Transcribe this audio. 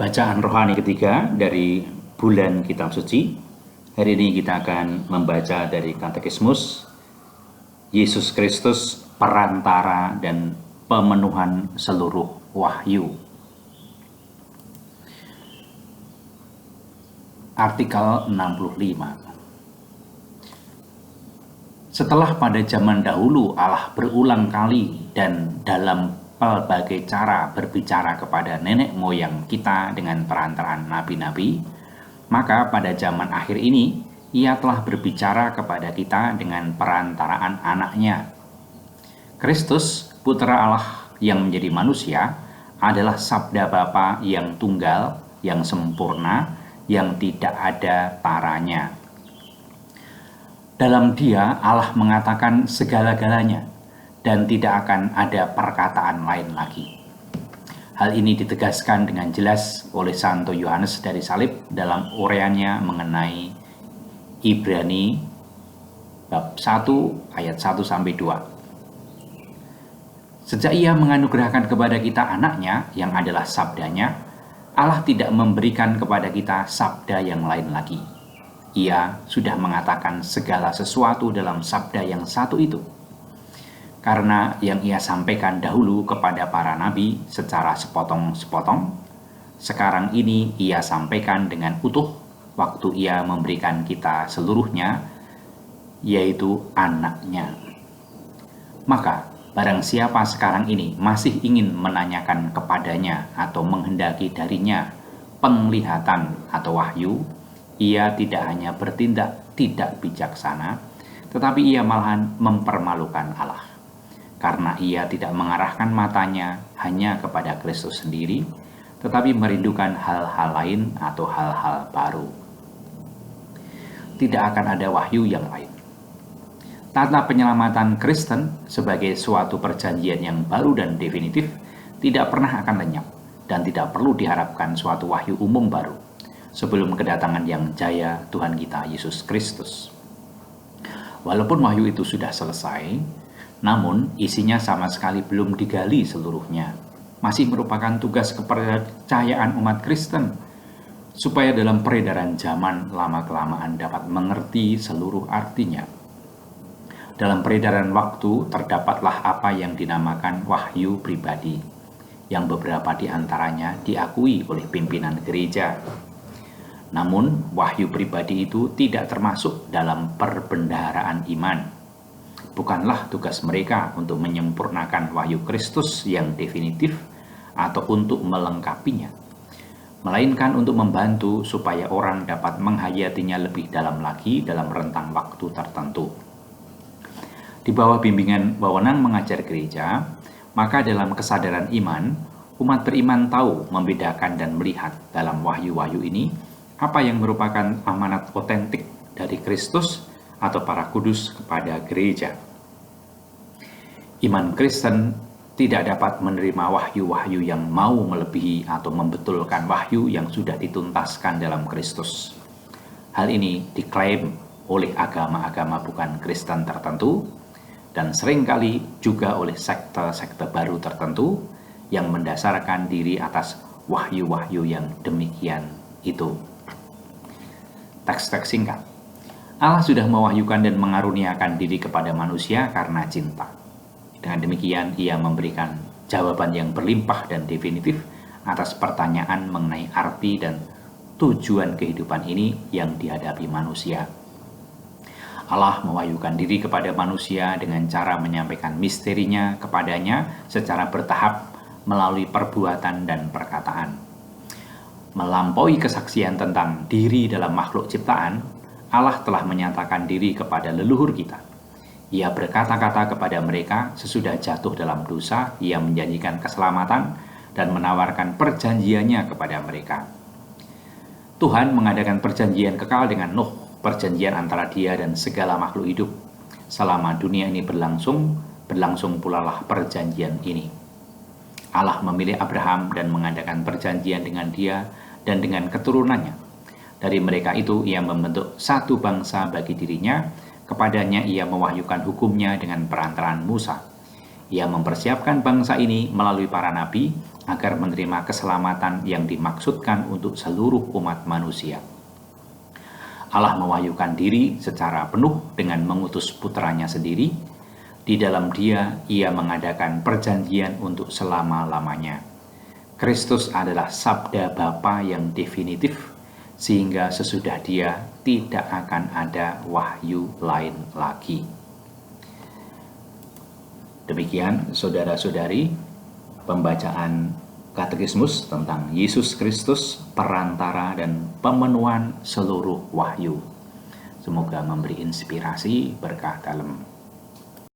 Bacaan rohani ketiga dari bulan Kitab Suci. Hari ini kita akan membaca dari Katekismus Yesus Kristus, perantara dan pemenuhan seluruh wahyu. Artikel 65. Setelah pada zaman dahulu Allah berulang kali dan dalam berbagai cara berbicara kepada nenek moyang kita dengan perantaraan nabi-nabi, maka pada zaman akhir ini Ia telah berbicara kepada kita dengan perantaraan anaknya. Kristus, Putra Allah yang menjadi manusia, adalah sabda Bapa yang tunggal, yang sempurna, yang tidak ada taranya. Dalam Dia Allah mengatakan segala-galanya, dan tidak akan ada perkataan lain lagi. Hal ini ditegaskan dengan jelas oleh Santo Yohanes dari Salib dalam uraiannya mengenai Ibrani bab 1 ayat 1-2. Sejak Ia menganugerahkan kepada kita anaknya yang adalah sabdanya, Allah tidak memberikan kepada kita sabda yang lain lagi. Ia sudah mengatakan segala sesuatu dalam sabda yang satu itu. Karena yang Ia sampaikan dahulu kepada para nabi secara sepotong-sepotong, sekarang ini Ia sampaikan dengan utuh waktu Ia memberikan kita seluruhnya, yaitu anaknya. Maka, barang siapa sekarang ini masih ingin menanyakan kepadanya atau menghendaki darinya penglihatan atau wahyu, ia tidak hanya bertindak tidak bijaksana, tetapi ia malahan mempermalukan Allah. Karena ia tidak mengarahkan matanya hanya kepada Kristus sendiri, tetapi merindukan hal-hal lain atau hal-hal baru. Tidak akan ada wahyu yang lain. Tata penyelamatan Kristen sebagai suatu perjanjian yang baru dan definitif tidak pernah akan lenyap dan tidak perlu diharapkan suatu wahyu umum baru sebelum kedatangan yang jaya Tuhan kita Yesus Kristus. Walaupun wahyu itu sudah selesai, namun isinya sama sekali belum digali seluruhnya. Masih merupakan tugas kepercayaan umat Kristen supaya dalam peredaran zaman lama-kelamaan dapat mengerti seluruh artinya. Dalam peredaran waktu terdapatlah apa yang dinamakan wahyu pribadi, yang beberapa di antaranya diakui oleh pimpinan gereja. Namun, wahyu pribadi itu tidak termasuk dalam perbendaharaan iman. Bukanlah tugas mereka untuk menyempurnakan wahyu Kristus yang definitif atau untuk melengkapinya, melainkan untuk membantu supaya orang dapat menghayatinya lebih dalam lagi dalam rentang waktu tertentu. Di bawah bimbingan wewenang mengajar gereja, maka dalam kesadaran iman, umat beriman tahu membedakan dan melihat dalam wahyu-wahyu ini apa yang merupakan amanat otentik dari Kristus atau para kudus kepada gereja. Iman Kristen tidak dapat menerima wahyu-wahyu yang mau melebihi atau membetulkan wahyu yang sudah dituntaskan dalam Kristus. Hal ini diklaim oleh agama-agama bukan Kristen tertentu dan seringkali juga oleh sekte-sekte baru tertentu yang mendasarkan diri atas wahyu-wahyu yang demikian itu. Teks-teks singkat. Allah sudah mewahyukan dan mengaruniakan diri kepada manusia karena cinta. Dengan demikian, Ia memberikan jawaban yang berlimpah dan definitif atas pertanyaan mengenai arti dan tujuan kehidupan ini yang dihadapi manusia. Allah mewahyukan diri kepada manusia dengan cara menyampaikan misterinya kepadanya secara bertahap melalui perbuatan dan perkataan. Melampaui kesaksian tentang diri dalam makhluk ciptaan, Allah telah menyatakan diri kepada leluhur kita. Ia berkata-kata kepada mereka sesudah jatuh dalam dosa, Ia menjanjikan keselamatan dan menawarkan perjanjiannya kepada mereka. Tuhan mengadakan perjanjian kekal dengan Nuh, perjanjian antara Dia dan segala makhluk hidup. Selama dunia ini berlangsung pula lah perjanjian ini. Allah memilih Abraham dan mengadakan perjanjian dengan dia dan dengan keturunannya. Dari mereka itu Ia membentuk satu bangsa bagi dirinya. Kepadanya Ia mewahyukan hukumnya dengan perantaraan Musa. Ia mempersiapkan bangsa ini melalui para nabi agar menerima keselamatan yang dimaksudkan untuk seluruh umat manusia. Allah mewahyukan diri secara penuh dengan mengutus putranya sendiri. Di dalam Dia, Ia mengadakan perjanjian untuk selama-lamanya. Kristus adalah sabda Bapa yang definitif, sehingga sesudah Dia tidak akan ada wahyu lain lagi. Demikian, saudara-saudari, pembacaan Katekismus tentang Yesus Kristus, perantara dan pemenuhan seluruh wahyu. Semoga memberi inspirasi berkah dalam